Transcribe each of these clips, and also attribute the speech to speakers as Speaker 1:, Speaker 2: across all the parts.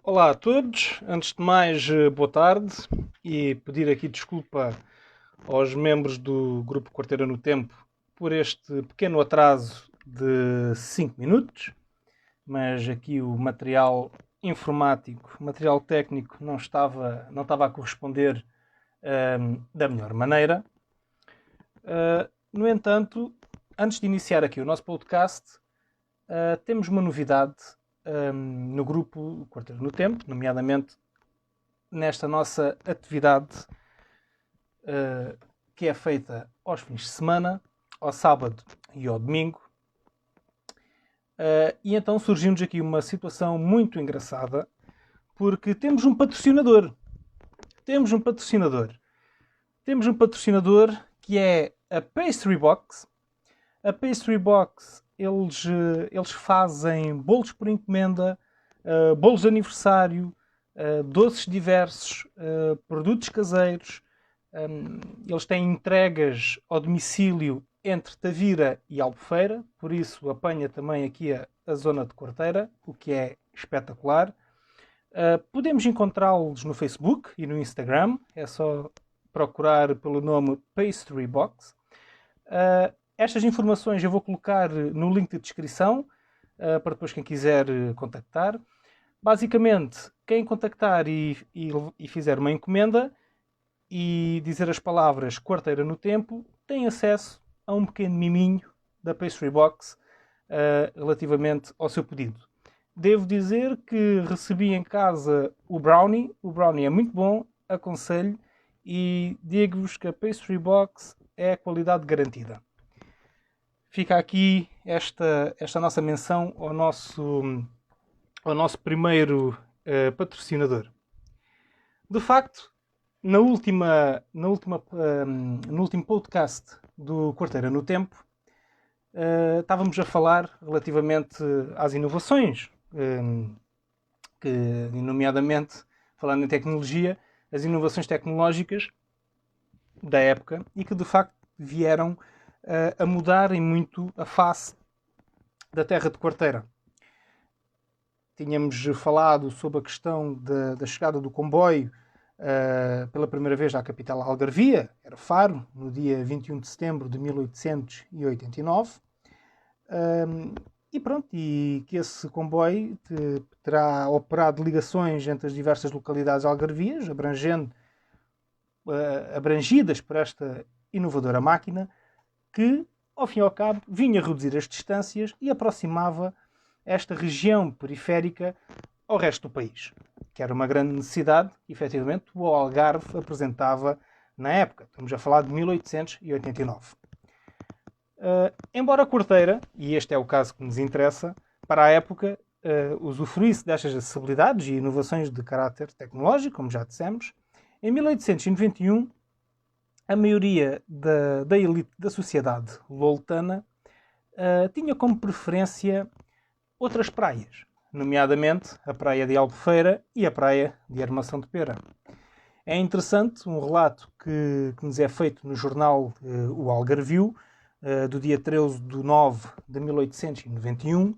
Speaker 1: Olá a todos, antes de mais, boa tarde e pedir aqui desculpa aos membros do Grupo Quarteira no Tempo por este pequeno atraso de 5 minutos, mas aqui o material informático, o material técnico não estava a corresponder da melhor maneira. No entanto, antes de iniciar aqui o nosso podcast, temos uma novidade no grupo Quarteira no Tempo, nomeadamente nesta nossa atividade que é feita aos fins de semana, ao sábado e ao domingo. E então surgiu-nos aqui uma situação muito engraçada, porque temos um patrocinador. Temos um patrocinador. Temos um patrocinador que é a Pastry Box. A Pastry Box, eles fazem bolos por encomenda, bolos de aniversário, doces diversos, produtos caseiros. Eles têm entregas ao domicílio entre Tavira e Albufeira, por isso apanha também aqui a zona de Quarteira, o que é espetacular. Podemos encontrá-los no Facebook e no Instagram, é só procurar pelo nome Pastry Box. Estas informações eu vou colocar no link de descrição, para depois quem quiser contactar. Basicamente, quem contactar e fizer uma encomenda e dizer as palavras Quarteira no Tempo, tem acesso a um pequeno miminho da Pastry Box relativamente ao seu pedido. Devo dizer que recebi em casa o brownie. O brownie é muito bom, aconselho, e digo-vos que a Pastry Box é a qualidade garantida. Fica aqui esta nossa menção ao nosso primeiro patrocinador. De facto, no último podcast do Quarteira no Tempo, estávamos a falar relativamente às inovações, nomeadamente, falando em tecnologia, as inovações tecnológicas da época e que de facto vieram a mudarem muito a face da terra de Quarteira. Tínhamos falado sobre a questão da chegada do comboio pela primeira vez à capital algarvia, era Faro, no dia 21 de setembro de 1889. E que esse comboio terá operado ligações entre as diversas localidades algarvias, abrangidas por esta inovadora máquina, que, ao fim e ao cabo, vinha reduzir as distâncias e aproximava esta região periférica ao resto do país, que era uma grande necessidade que, efetivamente, o Algarve apresentava na época. Estamos a falar de 1889. Embora a Quarteira, e este é o caso que nos interessa, para a época, usufruísse destas acessibilidades e inovações de caráter tecnológico, como já dissemos, em 1891, a maioria da elite da sociedade loltana tinha como preferência outras praias, nomeadamente a praia de Albufeira e a praia de Armação de Pera. É interessante um relato que nos é feito no jornal O Algarvio, do dia 13 de nove de 1891,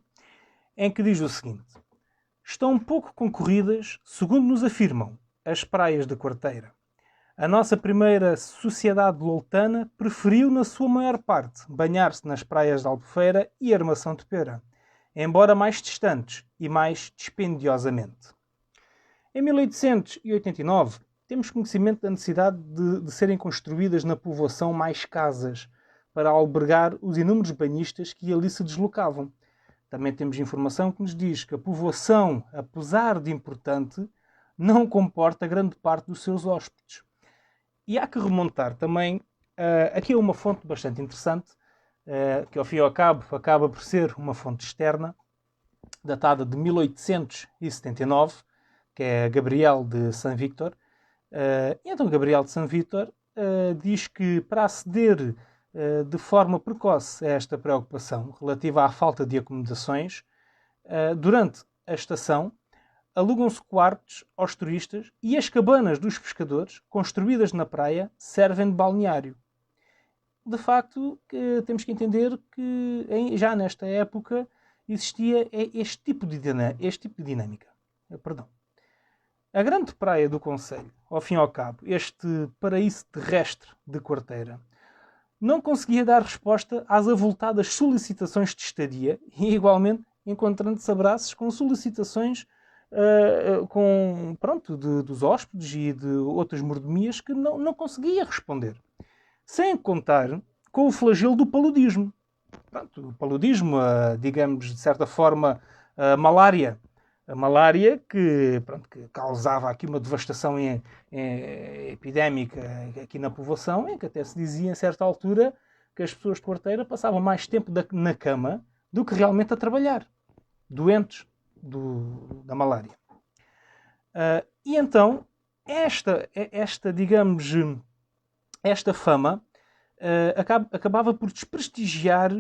Speaker 1: em que diz o seguinte: estão pouco concorridas, segundo nos afirmam, as praias da Quarteira. A nossa primeira sociedade loltana preferiu, na sua maior parte, banhar-se nas praias de Albufeira e Armação de Pera, embora mais distantes e mais dispendiosamente. Em 1889, temos conhecimento da necessidade de serem construídas na povoação mais casas para albergar os inúmeros banhistas que ali se deslocavam. Também temos informação que nos diz que a povoação, apesar de importante, não comporta grande parte dos seus hóspedes. E há que remontar também aqui a uma fonte bastante interessante, que ao fim e ao cabo acaba por ser uma fonte externa, datada de 1879, que é Gabriel de São Victor. E então Gabriel de São Victor diz que para aceder de forma precoce a esta preocupação relativa à falta de acomodações, durante a estação, alugam-se quartos aos turistas e as cabanas dos pescadores, construídas na praia, servem de balneário. De facto, temos que entender que já nesta época existia este tipo de dinâmica. Perdão. A grande praia do concelho, ao fim e ao cabo, este paraíso terrestre de Quarteira, não conseguia dar resposta às avultadas solicitações de estadia e, igualmente, encontrando-se a braços com solicitações dos hóspedes e de outras mordomias que não conseguia responder. Sem contar com o flagelo do paludismo. Pronto, o paludismo, digamos, de certa forma, a malária. A malária que causava aqui uma devastação epidémica aqui na povoação, em que até se dizia, em certa altura, que as pessoas de Quarteira passavam mais tempo na cama do que realmente a trabalhar, doentes da malária. E então, esta fama acabava por desprestigiar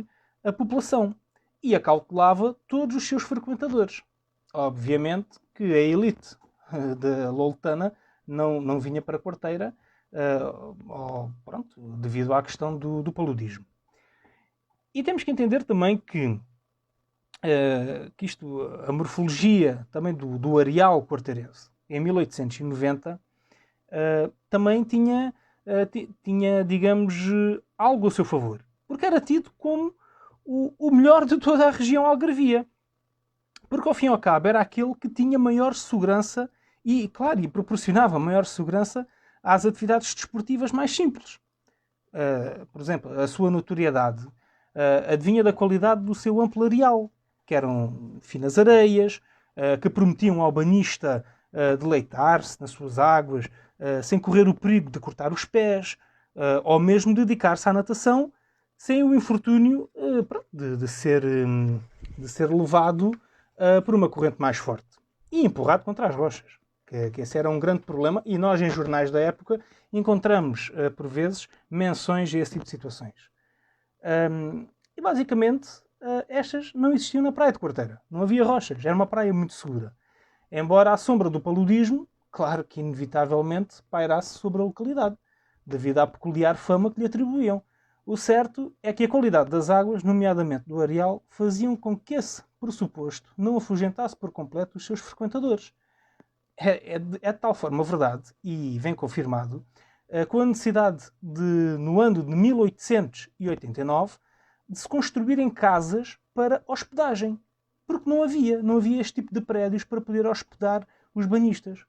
Speaker 1: a população e acautelava todos os seus frequentadores. Obviamente que a elite da Loltana não vinha para a Quarteira devido à questão do paludismo. E temos que entender também que a morfologia também do areal quarteirense, em 1890, também tinha, digamos, algo a seu favor. Porque era tido como o melhor de toda a região algarvia. Porque, ao fim e ao cabo, era aquele que tinha maior segurança e proporcionava maior segurança às atividades desportivas mais simples. Por exemplo, a sua notoriedade advinha da qualidade do seu amplo areal, que eram finas areias, que permitiam ao banhista deleitar-se nas suas águas, sem correr o perigo de cortar os pés, ou mesmo dedicar-se à natação, sem o infortúnio de ser levado por uma corrente mais forte e empurrado contra as rochas. Que esse era um grande problema, e nós, em jornais da época, encontramos, por vezes, menções a esse tipo de situações. E, basicamente, estas não existiam na Praia de Quarteira. Não havia rochas, era uma praia muito segura. Embora a sombra do paludismo, claro que inevitavelmente, pairasse sobre a localidade, devido à peculiar fama que lhe atribuíam. O certo é que a qualidade das águas, nomeadamente do areal, faziam com que esse pressuposto não afugentasse por completo os seus frequentadores. É de tal forma verdade, e vem confirmado, com a necessidade no ano de 1889, de se construírem casas para hospedagem. Porque não havia este tipo de prédios para poder hospedar os banhistas.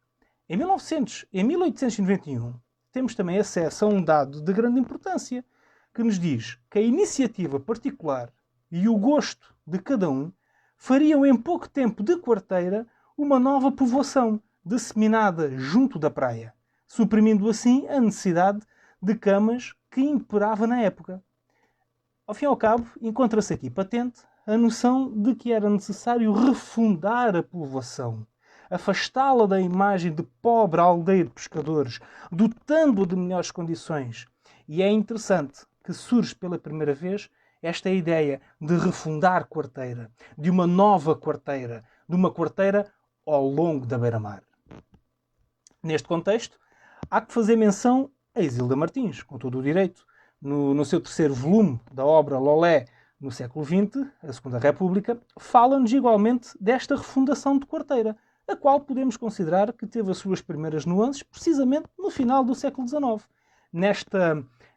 Speaker 1: Em 1891, temos também acesso a um dado de grande importância, que nos diz que a iniciativa particular e o gosto de cada um fariam em pouco tempo de Quarteira uma nova povoação, disseminada junto da praia, suprimindo assim a necessidade de camas que imperava na época. Ao fim e ao cabo, encontra-se aqui patente a noção de que era necessário refundar a povoação, afastá-la da imagem de pobre aldeia de pescadores, dotando-a de melhores condições. E é interessante que surge pela primeira vez esta ideia de refundar Quarteira, de uma nova Quarteira, de uma Quarteira ao longo da beira-mar. Neste contexto, há que fazer menção a Isilda Martins, com todo o direito. No seu terceiro volume da obra Lolé, no século XX, a Segunda República, fala-nos igualmente desta refundação de Quarteira, a qual podemos considerar que teve as suas primeiras nuances precisamente no final do século XIX.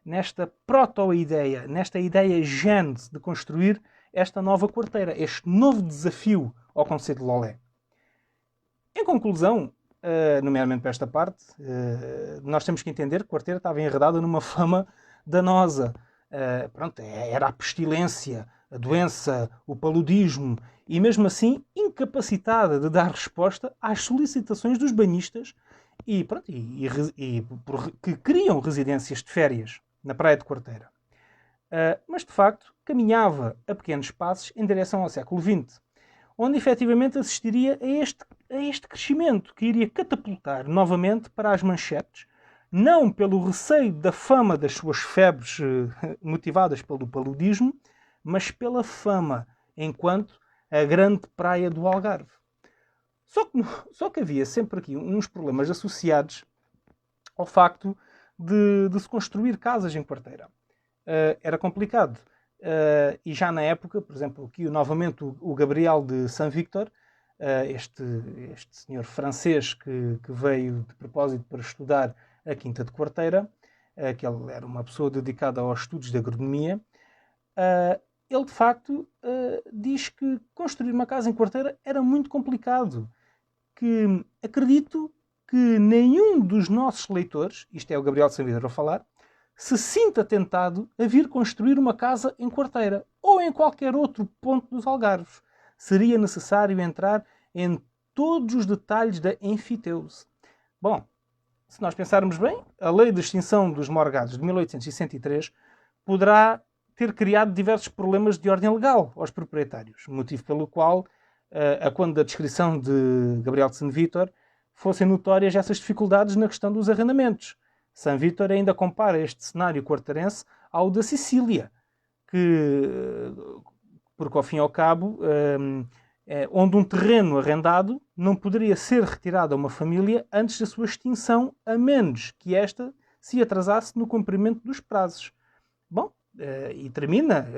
Speaker 1: Nesta proto-ideia, nesta ideia gênese de construir esta nova Quarteira, este novo desafio ao conceito de Lolé. Em conclusão, nomeadamente para esta parte, nós temos que entender que Quarteira estava enredada numa fama danosa. Era a pestilência, a doença, o paludismo, e mesmo assim incapacitada de dar resposta às solicitações dos banhistas que queriam residências de férias na Praia de Quarteira. Mas, de facto, caminhava a pequenos passos em direção ao século XX, onde efetivamente assistiria a este crescimento que iria catapultar novamente para as manchetes, não pelo receio da fama das suas febres motivadas pelo paludismo, mas pela fama enquanto a grande praia do Algarve. Só que havia sempre aqui uns problemas associados ao facto de se construir casas em Quarteira. Era complicado. E já na época, por exemplo, aqui novamente o Gabriel de São Victor este senhor francês que veio de propósito para estudar a Quinta de Quarteira, que ele era uma pessoa dedicada aos estudos de agronomia. Ele, de facto, diz que construir uma casa em Quarteira era muito complicado, que acredito que nenhum dos nossos leitores, isto é o Gabriel de Saavedra a falar, se sinta tentado a vir construir uma casa em Quarteira ou em qualquer outro ponto dos Algarves. Seria necessário entrar em todos os detalhes da enfiteuse. Bom, se nós pensarmos bem, a Lei de Extinção dos Morgados de 1863 poderá ter criado diversos problemas de ordem legal aos proprietários, motivo pelo qual, a quando da descrição de Gabriel de Sanvítor, fossem notórias essas dificuldades na questão dos arrendamentos. Sanvítor ainda compara este cenário quarteirense ao da Sicília, porque ao fim e ao cabo, onde um terreno arrendado não poderia ser retirado a uma família antes da sua extinção, a menos que esta se atrasasse no cumprimento dos prazos. Bom, e termina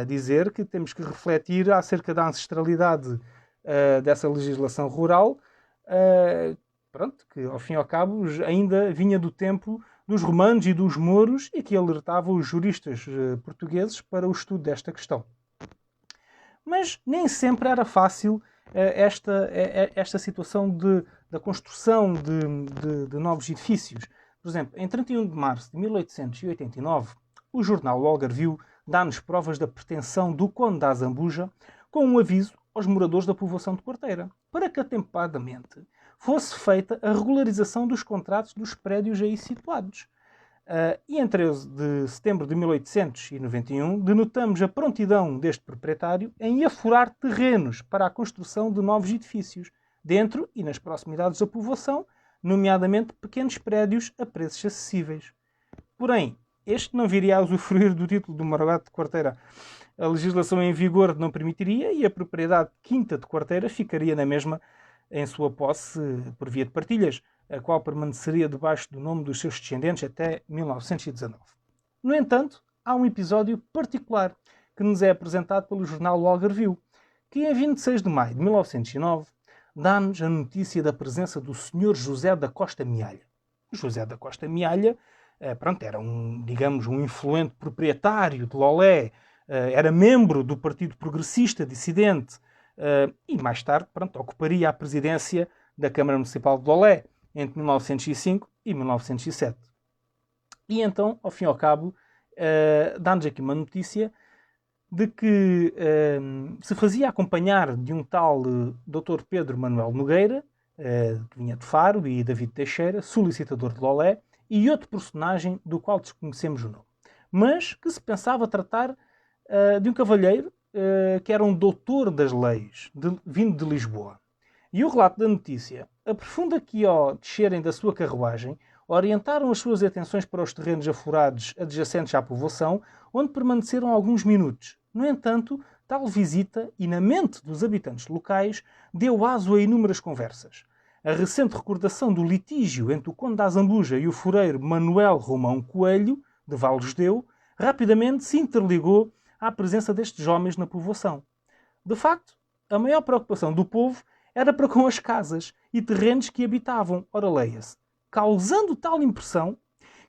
Speaker 1: a dizer que temos que refletir acerca da ancestralidade dessa legislação rural, que ao fim e ao cabo ainda vinha do tempo dos romanos e dos mouros e que alertava os juristas portugueses para o estudo desta questão. Mas nem sempre era fácil esta situação da construção de novos edifícios. Por exemplo, em 31 de março de 1889, o jornal O Algarvio dá-nos provas da pretensão do conde da Azambuja com um aviso aos moradores da povoação de Quarteira, para que atempadamente fosse feita a regularização dos contratos dos prédios aí situados. E em 13 de setembro de 1891, denotamos a prontidão deste proprietário em afurar terrenos para a construção de novos edifícios, dentro e nas proximidades da povoação, nomeadamente pequenos prédios a preços acessíveis. Porém, este não viria a usufruir do título do Morgado de Quarteira. A legislação em vigor não permitiria e a propriedade Quinta de Quarteira ficaria na mesma em sua posse por via de partilhas, a qual permaneceria debaixo do nome dos seus descendentes até 1919. No entanto, há um episódio particular que nos é apresentado pelo jornal O Algarvio, que em 26 de maio de 1909 dá-nos a notícia da presença do Sr. José da Costa Mialha. José da Costa Mialha era um influente proprietário de Lolé, era membro do Partido Progressista dissidente e mais tarde ocuparia a presidência da Câmara Municipal de Lolé entre 1905 e 1907. E então, ao fim e ao cabo, dá-nos aqui uma notícia de que se fazia acompanhar de um tal Dr. Pedro Manuel Nogueira, que vinha de Faro, e David Teixeira, solicitador de Lolé, e outro personagem do qual desconhecemos o nome, mas que se pensava tratar de um cavalheiro que era um doutor das leis, vindo de Lisboa. E o relato da notícia aprofunda que, ao descerem da sua carruagem, orientaram as suas atenções para os terrenos afurados adjacentes à povoação, onde permaneceram alguns minutos. No entanto, tal visita, e na mente dos habitantes locais, deu aso a inúmeras conversas. A recente recordação do litígio entre o conde da Azambuja e o fureiro Manuel Romão Coelho, de Valesdeu, rapidamente se interligou à presença destes homens na povoação. De facto, a maior preocupação do povo era para com as casas e terrenos que habitavam, ora leia-se, causando tal impressão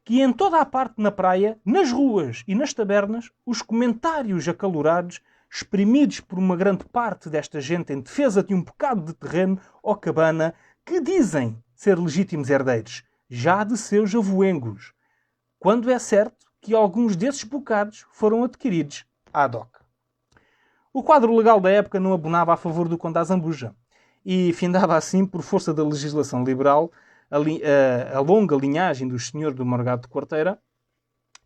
Speaker 1: que em toda a parte na praia, nas ruas e nas tabernas, os comentários acalorados, exprimidos por uma grande parte desta gente em defesa de um bocado de terreno ou cabana, que dizem ser legítimos herdeiros, já de seus avoengos, quando é certo que alguns desses bocados foram adquiridos ad hoc. O quadro legal da época não abonava a favor do conde da Azambuja e findava assim, por força da legislação liberal, a longa linhagem dos senhores do Morgado de Quarteira,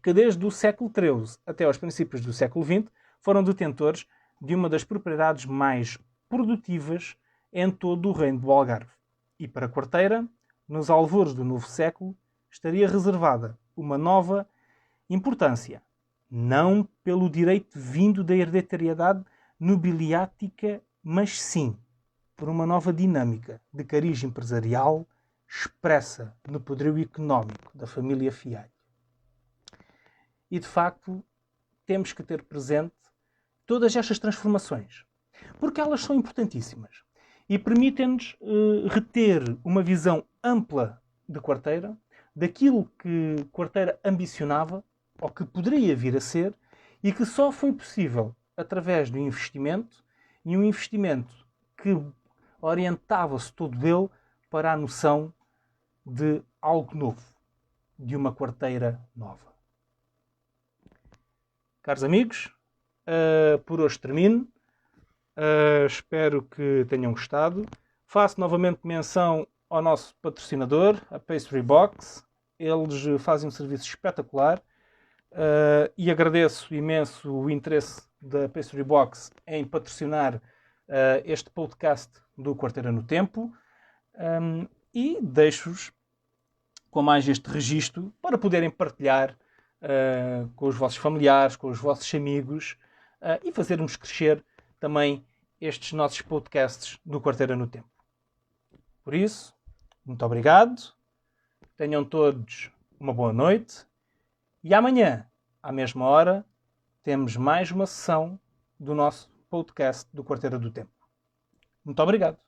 Speaker 1: que desde o século XIII até aos princípios do século XX foram detentores de uma das propriedades mais produtivas em todo o reino do Algarve. E para Quarteira, nos alvores do novo século, estaria reservada uma nova importância, não pelo direito vindo da hereditariedade nobiliática, mas sim por uma nova dinâmica de cariz empresarial expressa no poderio económico da família Fialho. E, de facto, temos que ter presente todas estas transformações, porque elas são importantíssimas. e permitem-nos reter uma visão ampla de Quarteira, daquilo que Quarteira ambicionava, ou que poderia vir a ser, e que só foi possível através do investimento, e um investimento que orientava-se todo ele para a noção de algo novo, de uma Quarteira nova. Caros amigos, por hoje termino. Espero que tenham gostado. Faço novamente menção ao nosso patrocinador, a Pastry Box. Eles fazem um serviço espetacular e agradeço imenso o interesse da Pastry Box em patrocinar este podcast do Quarteira no Tempo e deixo-vos com mais este registro para poderem partilhar com os vossos familiares, com os vossos amigos e fazermos crescer também estes nossos podcasts do Quarteira no Tempo. Por isso, muito obrigado. Tenham todos uma boa noite. E amanhã, à mesma hora, temos mais uma sessão do nosso podcast do Quarteira do Tempo. Muito obrigado.